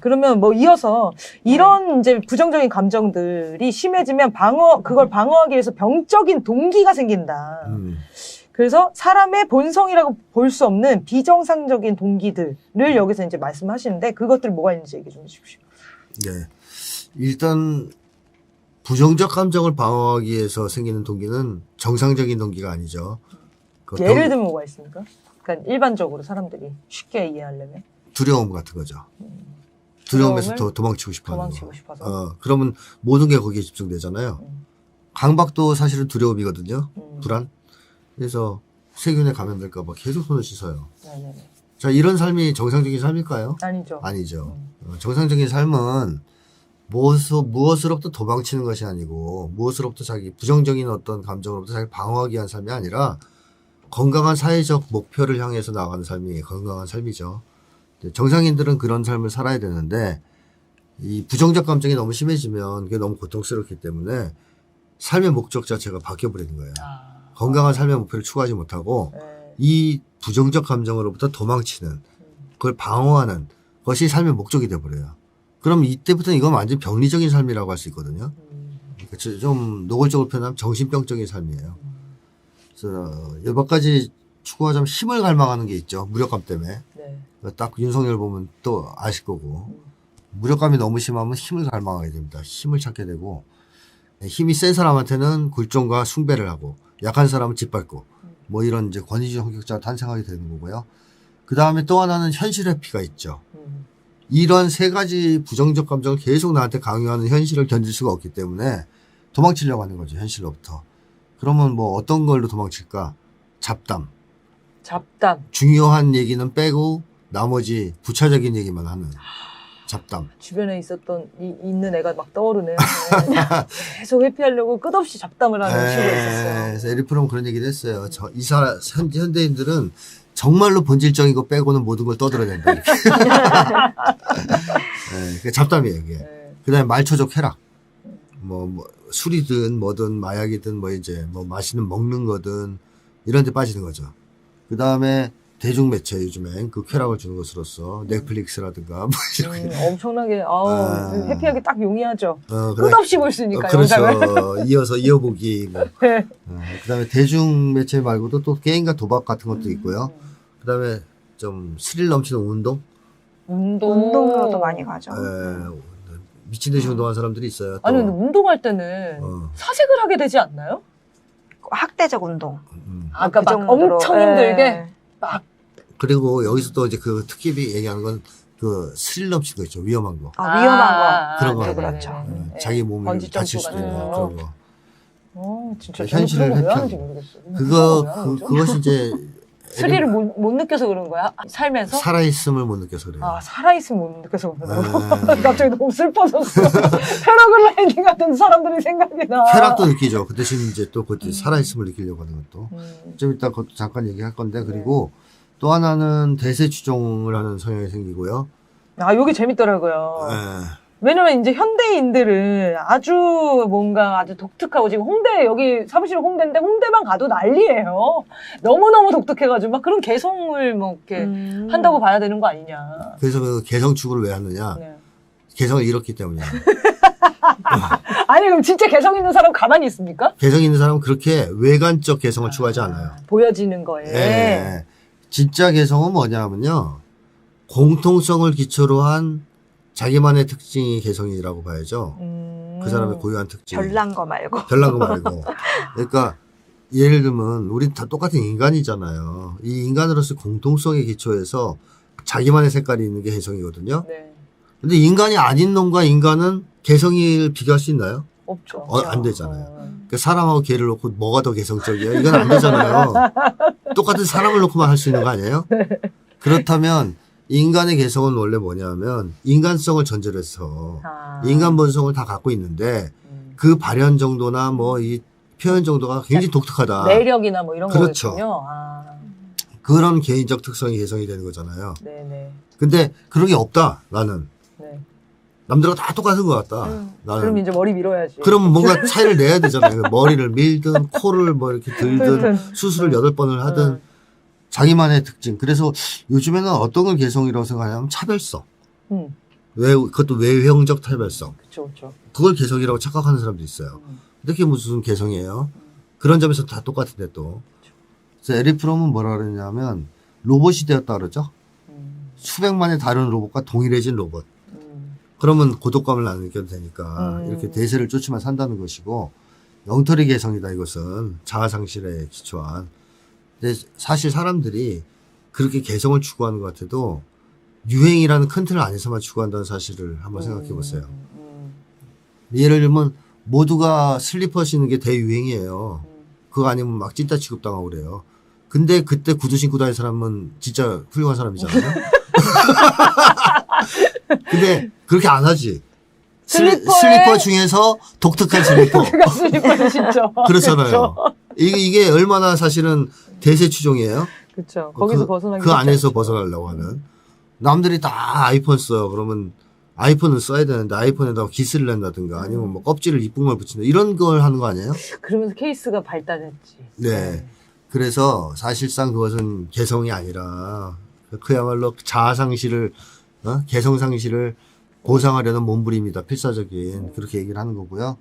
그러면 뭐 이어서 이런 이제 부정적인 감정들이 심해지면 그걸 방어하기 위해서 병적인 동기가 생긴다. 그래서 사람의 본성이라고 볼 수 없는 비정상적인 동기들을 여기서 이제 말씀하시는데 그것들 뭐가 있는지 얘기 좀 해주십시오. 네. 일단 부정적 감정을 방어하기 위해서 생기는 동기는 정상적인 동기가 아니죠. 예를 들면 뭐가 있습니까? 그러니까 일반적으로 사람들이 쉽게 이해하려면 두려움 같은 거죠. 두려움에서 더 도망치고 싶어서. 그러면 모든 게 거기에 집중되잖아요. 강박도 사실은 두려움이거든요. 불안. 그래서 세균에 감염될까 봐 계속 손을 씻어요. 네네네. 자, 이런 삶이 정상적인 삶일까요? 아니죠. 아니죠. 정상적인 삶은 무엇으로부터 도망치는 것이 아니고 무엇으로부터 자기 부정적인 어떤 감정으로부터 자기 방어하기 위한 삶이 아니라 건강한 사회적 목표를 향해서 나가는 삶이 건강한 삶이죠. 정상인들은 그런 삶을 살아야 되는데 이 부정적 감정이 너무 심해지면 그게 너무 고통스럽기 때문에 삶의 목적 자체가 바뀌어버리는 거예요. 건강한 삶의 목표를 추구하지 못하고 이 부정적 감정으로부터 도망치는 그걸 방어하는 것이 삶의 목적이 돼버려요. 그럼 이때부터는 이건 완전 병리적인 삶이라고 할 수 있거든요. 그러니까 좀 노골적으로 표현하면 정신병적인 삶이에요. 그래서 몇 가지 추구하자면 힘을 갈망하는 게 있죠. 무력감 때문에. 네. 딱 윤석열 보면 또 아실 거고. 무력감이 너무 심하면 힘을 갈망하게 됩니다. 힘을 찾게 되고 힘이 센 사람한테는 굴종과 숭배를 하고 약한 사람은 짓밟고 뭐 이런 이제 권위주의 성격자가 탄생하게 되는 거고요. 그 다음에 또 하나는 현실 회피가 있죠. 이런 세 가지 부정적 감정을 계속 나한테 강요하는 현실을 견딜 수가 없기 때문에 도망치려고 하는 거죠. 현실로부터. 그러면 뭐 어떤 걸로 도망칠까? 잡담. 중요한 얘기는 빼고 나머지 부차적인 얘기만 하는 잡담. 주변에 있는 애가 막 떠오르네요. 계속 회피하려고 끝없이 잡담을 하는 친구가 있었어요. 그래서 에리프롬 그런 얘기도 했어요. 현대인들은 정말로 본질적인 거 빼고는 모든 걸 떠들어야 된다. 이렇게. 네, 잡담이에요, 이게. 네. 그 다음에 말초적 쾌락. 뭐, 술이든 뭐든 마약이든 뭐 이제 뭐 먹는 거든 이런 데 빠지는 거죠. 그 다음에 대중매체 요즘엔 그 쾌락을 주는 것으로서 넷플릭스라든가 뭐 이런 엄청나게 회피하기 딱 용이하죠. 끝없이 볼 수 있으니까 그렇죠. 영상을. 이어보기 뭐. 그다음에 대중매체 말고도 또 게임과 도박 같은 것도 있고요. 그다음에 좀 스릴 넘치는 운동으로도 많이 가죠. 미친 듯이 운동하는 사람들이 있어요. 또. 아니 근데 운동할 때는 사색을 하게 되지 않나요? 학대적 운동. 아까 막 엄청 힘들게 막. 그리고 여기서 또 이제 그 특집이 얘기하는 건 그 스릴 넘치는 거 있죠. 위험한 거. 위험한 거. 그런 거. 그렇죠. 자기 몸을 다칠 수도 있는 그런 거. 진짜 현실을 회피하는 그것이 이제 스릴을 못 느껴서 그런 거야? 살면서? 살아있음을 못 느껴서 그래요. 살아있음을 못 느껴서 그러고. 갑자기 너무 슬퍼졌어. 패러글라이딩 같은 사람들이 생각이 나. 쾌락도 느끼죠. 그 대신 이제 또 그것도 살아있음을 느끼려고 하는 것도. 좀 이따 그것도 잠깐 얘기할 건데, 그리고 또 하나는 대세 추종을 하는 성향이 생기고요. 요게 재밌더라고요. 왜냐면 이제 현대인들은 아주 독특하고 지금 여기 사무실 홍대인데 홍대만 가도 난리예요. 너무너무 독특해가지고 막 그런 개성을 뭐 이렇게 한다고 봐야 되는 거 아니냐. 그래서 그 개성 추구를 왜 하느냐. 네. 개성을 잃었기 때문이야. 아니 그럼 진짜 개성 있는 사람 가만히 있습니까? 개성 있는 사람은 그렇게 외관적 개성을 추구하지 않아요. 보여지는 거에. 네. 진짜 개성은 뭐냐면요. 공통성을 기초로 한 자기만의 특징이 개성이라고 봐야죠. 그 사람의 고유한 특징. 별난 거 말고. 그러니까 예를 들면 우린 다 똑같은 인간이잖아요. 이 인간으로서 공통성에 기초해서 자기만의 색깔이 있는 게 개성이거든요. 네. 근데 인간이 아닌 놈과 인간은 개성을 비교할 수 있나요? 없죠. 안 되잖아요. 그러니까 사람하고 개를 놓고 뭐가 더 개성적이에요? 이건 안 되잖아요. 똑같은 사람을 놓고만 할 수 있는 거 아니에요? 네. 그렇다면 인간의 개성은 원래 뭐냐면 인간성을 전제로 해서 인간 본성을 다 갖고 있는데 그 발현 정도나 뭐 이 표현 정도가 굉장히 독특하다. 매력이나 뭐 이런 그렇죠. 거군요. 그런 개인적 특성이 개성이 되는 거잖아요. 네네. 근데 그런 게 없다. 나는. 네. 남들과 다 똑같은 것 같다. 나는. 그럼 이제 머리 밀어야지. 그러면 뭔가 차이를 내야 되잖아요. 머리를 밀든 코를 뭐 이렇게 들든 수술을 8번을 하든 자기만의 특징. 그래서 요즘에는 어떤 걸 개성이라고 생각하냐면 차별성. 그것도 외형적 탈발성. 그렇죠. 그걸 개성이라고 착각하는 사람도 있어요. 근데 그게 무슨 개성이에요? 그런 점에서 다 똑같은데 또. 그래서 에릭 프롬은 뭐라 그러냐면 로봇이 되었다 그러죠. 수백만의 다른 로봇과 동일해진 로봇. 그러면 고독감을 안 느껴도 되니까 이렇게 대세를 쫓으면 산다는 것이고 영털이 개성이다 이것은 자아상실에 기초한. 근데 사실 사람들이 그렇게 개성을 추구하는 것 같아도 유행이라는 큰 틀 안에서만 추구한다는 사실을 한번 생각해 보세요. 예를 들면 모두가 슬리퍼 신는 게 대유행이에요. 그거 아니면 막 찐따 취급당하고 그래요. 근데 그때 구두 신고 다니는 사람은 진짜 훌륭한 사람이잖아요. 근데 그렇게 안 하지. 슬리퍼 중에서 독특한 슬리퍼. 슬리퍼 진짜. 그렇잖아요. 이게 얼마나 사실은 대세 추종이에요. 그렇죠. 거기서 벗어나기 그 안에서 벗어나려고 하는. 남들이 다 아이폰 써. 그러면 아이폰을 써야 되는데 아이폰에다가 기스를 낸다든가 아니면 뭐 껍질을 이쁜 걸 붙인다. 이런 걸 하는 거 아니에요? 그러면서 케이스가 발달했지. 네. 그래서 사실상 그것은 개성이 아니라 그야말로 자아상실을 개성상실을 보상하려는 몸부림이다. 필사적인 그렇게 얘기를 하는 거고요.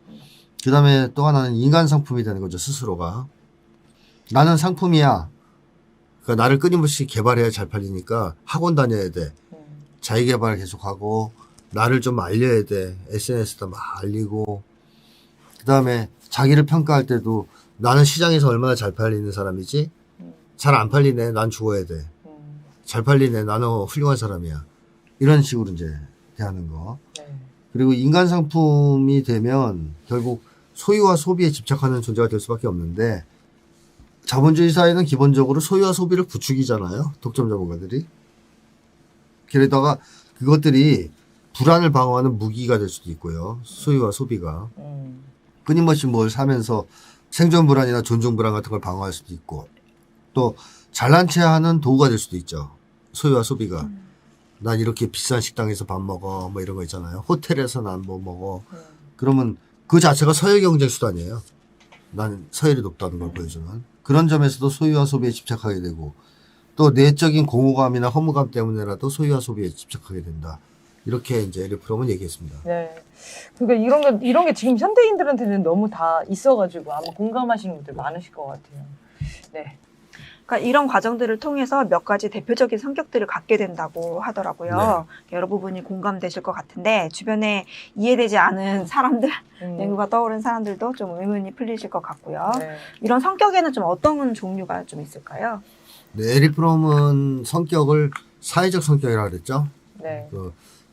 그 다음에 또 하나는 인간 상품이 되는 거죠. 스스로가. 나는 상품이야. 그러니까 나를 끊임없이 개발해야 잘 팔리니까 학원 다녀야 돼. 자기개발 계속하고 나를 좀 알려야 돼. SNS에다 막 알리고. 그 다음에 자기를 평가할 때도 나는 시장에서 얼마나 잘 팔리는 사람이지? 잘 안 팔리네. 난 죽어야 돼. 잘 팔리네. 나는 훌륭한 사람이야. 이런 식으로 이제 대하는 거. 그리고 인간 상품이 되면 결국 소유와 소비에 집착하는 존재가 될 수밖에 없는데 자본주의 사회는 기본적으로 소유와 소비를 부추기잖아요. 독점 자본가들이. 게다가 그것들이 불안을 방어하는 무기가 될 수도 있고요. 소유와 소비가. 끊임없이 뭘 사면서 생존 불안이나 존중 불안 같은 걸 방어할 수도 있고 또 잘난 체 하는 도구가 될 수도 있죠. 소유와 소비가. 난 이렇게 비싼 식당에서 밥 먹어. 뭐 이런 거 있잖아요. 호텔에서 난 뭐 먹어. 그러면 그 자체가 서열 경쟁 수단이에요. 난 서열이 높다는 걸 보여주는. 그런 점에서도 소유와 소비에 집착하게 되고 또 내적인 공허감이나 허무감 때문에라도 소유와 소비에 집착하게 된다. 이렇게 이제 에릭 프롬은 얘기했습니다. 네. 그러니까 이런 게 지금 현대인들한테는 너무 다 있어가지고 아마 공감하시는 분들 많으실 것 같아요. 네. 그러니까 이런 과정들을 통해서 몇 가지 대표적인 성격들을 갖게 된다고 하더라고요. 여러 부분이 공감되실 것 같은데 주변에 이해되지 않은 사람들, 연구가 떠오른 사람들도 좀 의문이 풀리실 것 같고요. 이런 성격에는 좀 어떤 종류가 좀 있을까요? 네, 에릭 프롬은 성격을 사회적 성격이라고 그랬죠. 네.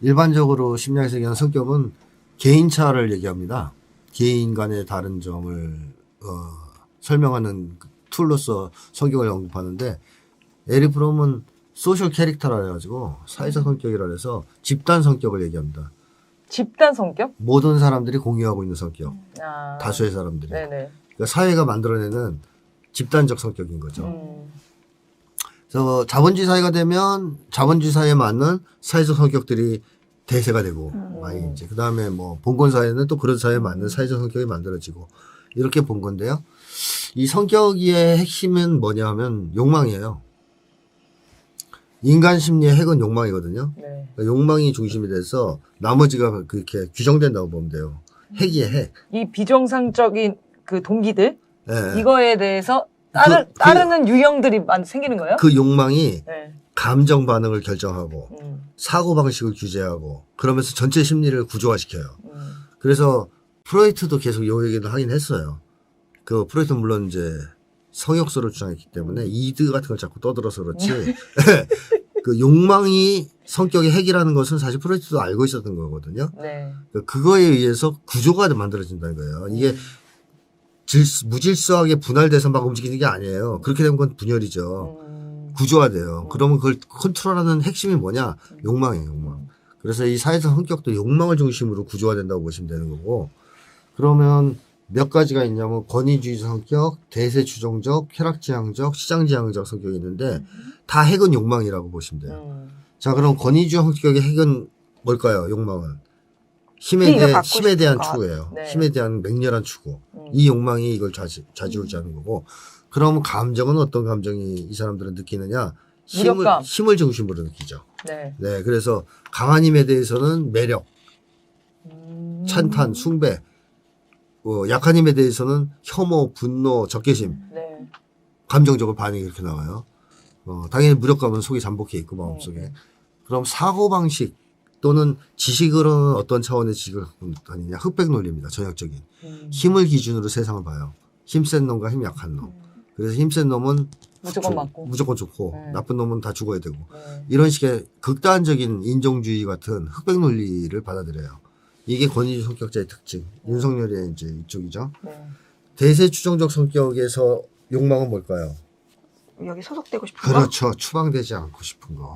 일반적으로 심리학에서 얘기하는 성격은 개인차를 얘기합니다. 개인 간의 다른 점을 설명하는 툴로서 성격을 언급하는데 에릭 프롬은 소셜 캐릭터라 해가지고 사회적 성격이라 해서 집단 성격을 얘기합니다. 집단 성격? 모든 사람들이 공유하고 있는 성격. 다수의 사람들이. 네네. 그러니까 사회가 만들어내는 집단적 성격인 거죠. 그래서 자본주의 사회가 되면 자본주의 사회에 맞는 사회적 성격들이 대세가 되고 많이 이제 그 다음에 뭐 봉건 사회는 또 그런 사회에 맞는 사회적 성격이 만들어지고 이렇게 본 건데요. 이 성격의 핵심은 뭐냐 하면 욕망이에요. 인간 심리의 핵은 욕망이거든요. 네. 그러니까 욕망이 중심이 돼서 나머지가 그렇게 규정된다고 보면 돼요. 핵이에요, 핵. 이 비정상적인 그 동기들 네. 이거에 대해서 따르는 유형들이 생기는 거예요? 그 욕망이 네. 감정 반응을 결정하고 사고 방식을 규제하고 그러면서 전체 심리를 구조화시켜요. 그래서 프로이트도 계속 요 얘기를 하긴 했어요. 그 프로이트는 물론 이제 성역설을 주장했기 때문에 이드 같은 걸 자꾸 떠들어서 그렇지. 그 욕망이 성격의 핵이라는 것은 사실 프로이트도 알고 있었던 거거든요. 네. 그거에 의해서 구조가 만들어진다는 거예요. 이게 무질서하게 분할돼서 막 움직이는 게 아니에요. 그렇게 되면 그건 분열이죠. 구조화돼요. 그러면 그걸 컨트롤하는 핵심이 뭐냐? 욕망이에요, 욕망. 그래서 이 사회적 성격도 욕망을 중심으로 구조화된다고 보시면 되는 거고. 그러면 몇 가지가 있냐면 권위주의 성격, 대세추종적, 쾌락지향적, 시장지향적 성격이 있는데 다 핵은 욕망이라고 보시면 돼요. 자, 그럼 권위주의 성격의 핵은 뭘까요? 욕망은 힘에 대한 추구예요. 네. 힘에 대한 맹렬한 추구. 이 욕망이 이걸 좌지우지하는 거고. 그럼 감정은 어떤 감정이 이 사람들은 느끼느냐? 무력감. 힘을 중심으로 느끼죠. 네. 네, 그래서 강한 힘에 대해서는 매력, 찬탄, 숭배, 약한 힘에 대해서는 혐오, 분노, 적개심, 네. 감정적으로 반응이 이렇게 나와요. 당연히 무력감은 속에 잠복해 있고 마음속에. 그럼 사고방식 또는 지식으로는 어떤 차원의 지식을 갖고 다니냐. 흑백 논리입니다. 전형적인. 힘을 기준으로 세상을 봐요. 힘센 놈과 힘 약한 놈. 그래서 힘센 놈은 무조건 맞고. 무조건 좋고 네. 나쁜 놈은 다 죽어야 되고 네. 이런 식의 극단적인 인종주의 같은 흑백 논리를 받아들여요. 이게 권위주의 성격자의 특징. 윤석열의 이제 이쪽이죠. 네. 대세 추종적 성격에서 욕망은 뭘까요? 여기 소속되고 싶은 거? 그렇죠. 추방되지 않고 싶은 거.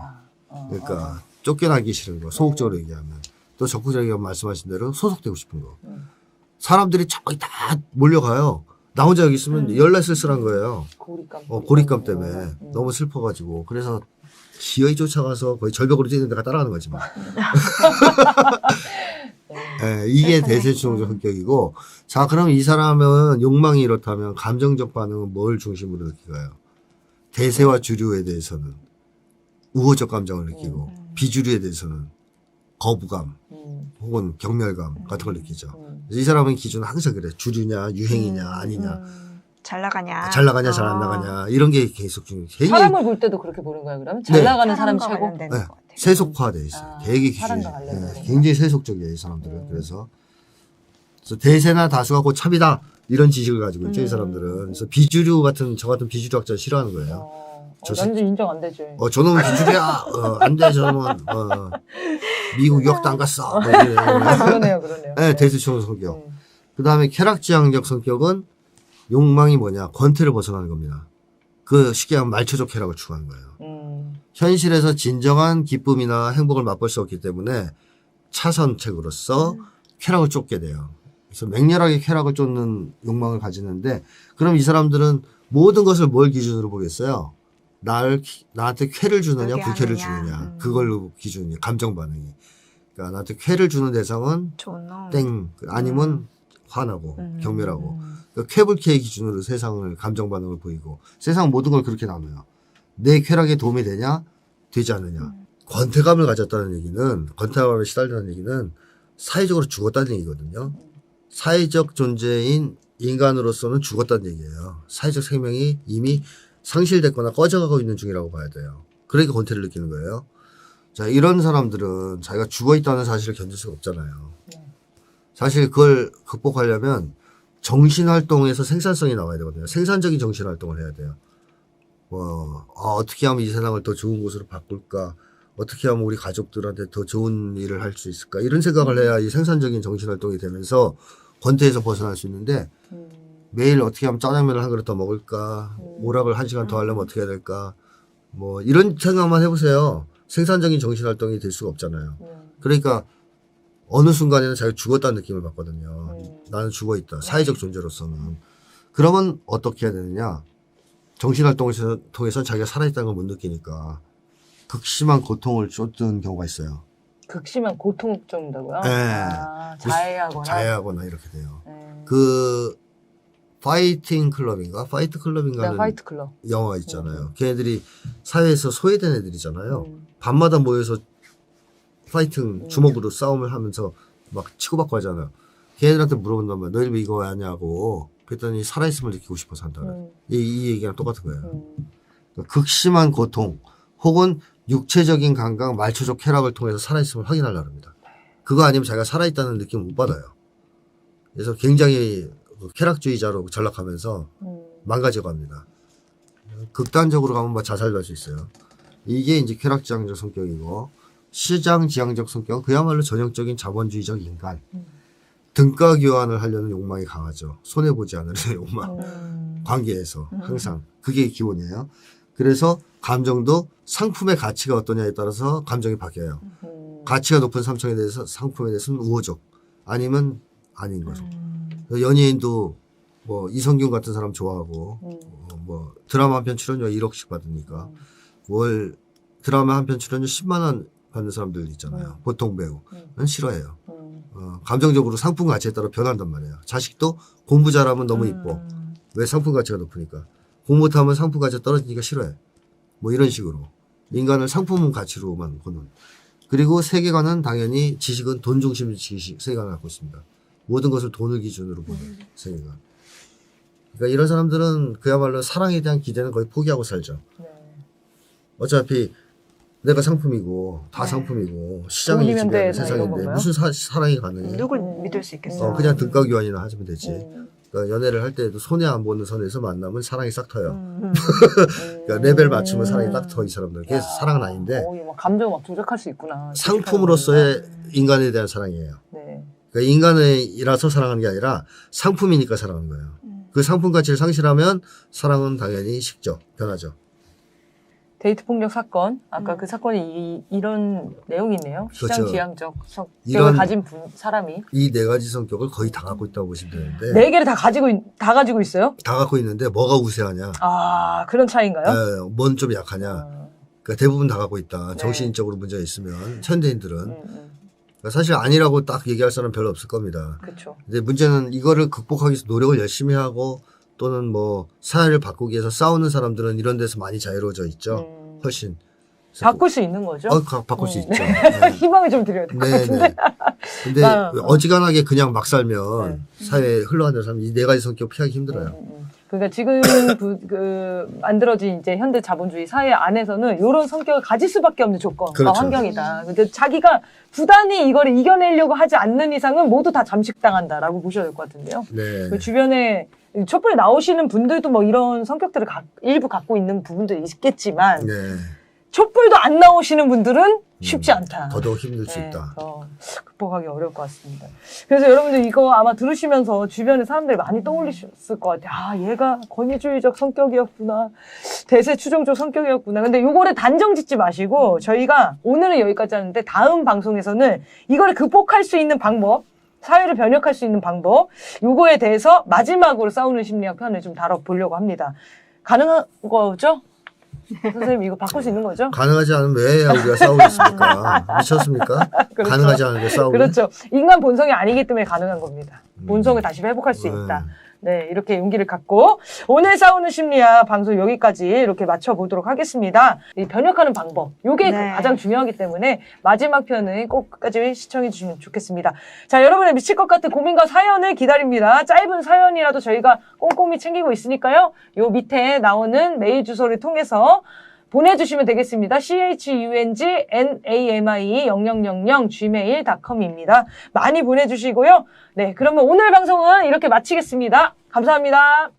그러니까 쫓겨나기 싫은 거. 소극적으로 얘기하면. 또 적극적이게 말씀하신 대로 소속되고 싶은 거. 사람들이 저기 다 몰려가요. 나 혼자 여기 있으면 열날 쓸쓸한 거예요. 고립감 때문에. 너무 슬퍼가지고. 그래서 기어이 쫓아가서 거의 절벽으로 뛰는 데가 따라가는 거지 뭐. 네, 이게 대세추종적 성격이고. 자, 그럼 이 사람은 욕망이 이렇다면 감정적 반응은 뭘 중심으로 느끼가요? 대세와 주류에 대해서는 우호적 감정을 느끼고 비주류에 대해서는 거부감 혹은 경멸감 같은 걸 느끼죠. 이 사람은 기준은 항상 그래. 주류냐 유행이냐 아니냐. 잘 나가냐. 잘 나가냐 잘 안 나가냐. 이런 게 계속 굉장히 사람을 볼 때도 그렇게 보는 거예요, 그러면? 잘 나가는 사람 사람과 최고? 관련되는 네, 것 같아요. 세속화돼 있어요. 되게 기준이. 사람과 관련되는 거. 굉장히 세속적이에요, 이 사람들은. 그래서 대세나 다수가 곧 참이다. 이런 지식을 가지고 있죠, 이 사람들은. 그래서 비주류 같은, 저 같은 비주류 학자를 싫어하는 거예요. 완전 인정 안 되지. 저놈은 비주류야. 안 돼, 저놈은. 미국 유학도 안 갔어. 뭐 이래. 그러네요. 네, 대세추종 성격. 그 다음에 쾌락지향적 성격은 욕망이 뭐냐. 권태를 벗어나는 겁니다. 그 쉽게 하면 말초적 쾌락을 추구하는 거예요. 현실에서 진정한 기쁨이나 행복을 맛볼 수 없기 때문에 차선책으로서 쾌락을 쫓게 돼요. 그래서 맹렬하게 쾌락을 쫓는 욕망을 가지는데 그럼 이 사람들은 모든 것을 뭘 기준으로 보겠어요? 나한테 쾌를 주느냐 불쾌를 주느냐 그걸로 기준이에요. 감정 반응이. 그러니까 나한테 쾌를 주는 대상은 좋은 놈. 땡 아니면 화나고 경멸하고 그러니까 쾌불쾌의 기준으로 세상을 감정 반응을 보이고 세상 모든 걸 그렇게 나눠요. 내 쾌락에 도움이 되냐 되지 않느냐. 권태감을 가졌다는 얘기는 권태감에 시달린다는 얘기는 사회적으로 죽었다는 얘기거든요. 사회적 존재인 인간으로서는 죽었다는 얘기예요. 사회적 생명이 이미 상실됐거나 꺼져가고 있는 중이라고 봐야 돼요. 그러니까 권태를 느끼는 거예요. 자, 이런 사람들은 자기가 죽어있다는 사실을 견딜 수가 없잖아요. 사실 그걸 극복하려면 정신활동에서 생산성이 나와야 되거든요. 생산적인 정신활동을 해야 돼요. 어떻게 하면 이 세상을 더 좋은 곳으로 바꿀까? 어떻게 하면 우리 가족들한테 더 좋은 일을 할 수 있을까? 이런 생각을 해야 이 생산적인 정신활동이 되면서 권태에서 벗어날 수 있는데 매일 어떻게 하면 짜장면을 한 그릇 더 먹을까? 오락을 1시간 더 하려면 어떻게 해야 될까? 뭐 이런 생각만 해보세요. 생산적인 정신활동이 될 수가 없잖아요. 그러니까 어느 순간에는 자기가 죽었다는 느낌을 받거든요. 나는 죽어있다. 사회적 존재로서는. 그러면 어떻게 해야 되느냐? 정신활동을 통해서 자기가 살아있다는 걸 못 느끼니까 극심한 고통을 쫓는 경우가 있어요. 극심한 고통 정도고요? 네. 자해하거나? 자해하거나 이렇게 돼요. 그 파이팅 클럽인가? 파이트 클럽인가? 네, 파이트 클럽. 영화가 있잖아요. 걔네들이 사회에서 소외된 애들이잖아요. 밤마다 모여서 파이팅 주먹으로 싸움을 하면서 막 치고받고 하잖아요. 걔네들한테 물어본단 말이야. 너희들 이거 왜 하냐고. 그랬더니 살아있음을 느끼고 싶어서 한다는. 이 얘기랑 똑같은 거예요. 그러니까 극심한 고통 혹은 육체적인 감각, 말초적 쾌락을 통해서 살아있음을 확인하려고 합니다. 그거 아니면 자기가 살아있다는 느낌을 못 받아요. 그래서 굉장히 쾌락주의자로 전락하면서 망가져 갑니다. 극단적으로 가면 뭐 자살도 할 수 있어요. 이게 이제 쾌락지향적 성격이고 시장지향적 성격은 그야말로 전형적인 자본주의적 인간. 등가 교환을 하려는 욕망이 강하죠. 손해보지 않으려는 욕망. 관계에서 항상. 그게 기본이에요. 그래서 감정도 상품의 가치가 어떠냐에 따라서 감정이 바뀌어요. 가치가 높은 상품에 대해서는 우호적. 아니면 아닌 거죠. 연예인도 뭐 이성균 같은 사람 좋아하고 뭐 드라마 한 편 출연료 1억씩 받으니까 월 드라마 한 편 출연료 10만 원 받는 사람들 있잖아요. 보통 배우는 싫어해요. 감정적으로 상품 가치에 따라 변한단 말이에요. 자식도 공부 잘하면 너무 이뻐. 왜 상품 가치가 높으니까. 공부 못하면 상품 가치가 떨어지니까 싫어해. 뭐 이런 식으로. 인간을 상품 가치로만 보는. 그리고 세계관은 당연히 지식은 돈 중심 지식 세계관을 갖고 있습니다. 모든 것을 돈을 기준으로 보는 세계관. 그러니까 이런 사람들은 그야말로 사랑에 대한 기대는 거의 포기하고 살죠. 네. 어차피 내가 상품이고 다 네. 상품이고 시장이 돈이면 지배하는 되나 세상인데 이런 건가요? 무슨 사랑이 가능해? 누굴 믿을 수 있겠어요? 그냥 등가 교환이나 하시면 되지. 음. 그러니까 연애를 할 때도 손해 안 보는 선에서 만나면 사랑이 싹 터요. 음. 그러니까 레벨 맞추면 사랑이 딱 터 이 사람들. 그게 야. 사랑은 아닌데 막 감정 막 조작할 수 있구나. 상품으로서의 인간에 대한 사랑이에요. 네. 그러니까 인간이라서 사랑하는 게 아니라 상품이니까 사랑하는 거예요. 그 상품 가치를 상실하면 사랑은 당연히 식죠. 변하죠. 데이트 폭력 사건. 아까 그 사건이 이런 내용이 있네요. 시장 그렇죠. 지향적 성격을 이런- 가진 사람이 이 네 가지 성격을 거의 다 갖고 있다고 보시면 되는데 네 개를 다 가지고 있어요? 다 갖고 있는데 뭐가 우세하냐? 아, 그런 차이인가요? 뭔 좀 약하냐? 아, 그러니까 대부분 다 갖고 있다. 네. 정신적으로 문제가 있으면 현대인들은 음. 그러니까 사실 아니라고 딱 얘기할 사람 별로 없을 겁니다. 그렇죠. 근데 문제는 이거를 극복하기 위해서 노력을 열심히 하고 또는 뭐 사회를 바꾸기 위해서 싸우는 사람들은 이런 데서 많이 자유로워져 있죠. 훨씬. 그래서 바꿀 수 있는 거죠? 바꿀 수 네. 있죠. 네. 희망을 좀 드려야 될 것 같은데. 네. 근데 아, 어지간하게 그냥 막 살면 사회에 흘러가는 사람 이 네 가지 성격 피하기 힘들어요. 그러니까 지금 만들어진 이제 현대 자본주의 사회 안에서는 이런 성격을 가질 수밖에 없는 조건과 그렇죠. 환경이다. 근데 자기가 부단히 이거를 이겨내려고 하지 않는 이상은 모두 다 잠식당한다라고 보셔야 될 것 같은데요. 네. 그 주변에 촛불에 나오시는 분들도 뭐 이런 성격들을 일부 갖고 있는 부분도 있겠지만 네. 촛불도 안 나오시는 분들은 쉽지 않다. 더더욱 힘들 수 네, 있다. 극복하기 어려울 것 같습니다. 그래서 여러분들 이거 아마 들으시면서 주변에 사람들이 많이 떠올리셨을 것 같아요. 아, 얘가 권위주의적 성격이었구나. 대세 추종적 성격이었구나. 근데 요거를 단정 짓지 마시고 저희가 오늘은 여기까지 하는데 다음 방송에서는 이거를 극복할 수 있는 방법, 사회를 변혁할 수 있는 방법, 요거에 대해서 마지막으로 싸우는 심리학 편을 좀 다뤄보려고 합니다. 가능한 거죠? 선생님 이거 바꿀 수 있는 거죠? 가능하지 않으면 왜 우리가 싸우겠습니까? 미쳤습니까? 그렇죠. 가능하지 않은데 싸우기. 그렇죠. 인간 본성이 아니기 때문에 가능한 겁니다. 본성을 다시 회복할 수 있다. 네, 이렇게 용기를 갖고 오늘 싸우는 심리학 방송 여기까지 이렇게 맞춰보도록 하겠습니다. 이 변혁하는 방법, 요게 네. 가장 중요하기 때문에 마지막 편은 꼭 끝까지 시청해 주시면 좋겠습니다. 자, 여러분의 미칠 것 같은 고민과 사연을 기다립니다. 짧은 사연이라도 저희가 꼼꼼히 챙기고 있으니까요. 요 밑에 나오는 메일 주소를 통해서 보내주시면 되겠습니다. chungnami0000gmail.com입니다. 많이 보내주시고요. 네, 그러면 오늘 방송은 이렇게 마치겠습니다. 감사합니다.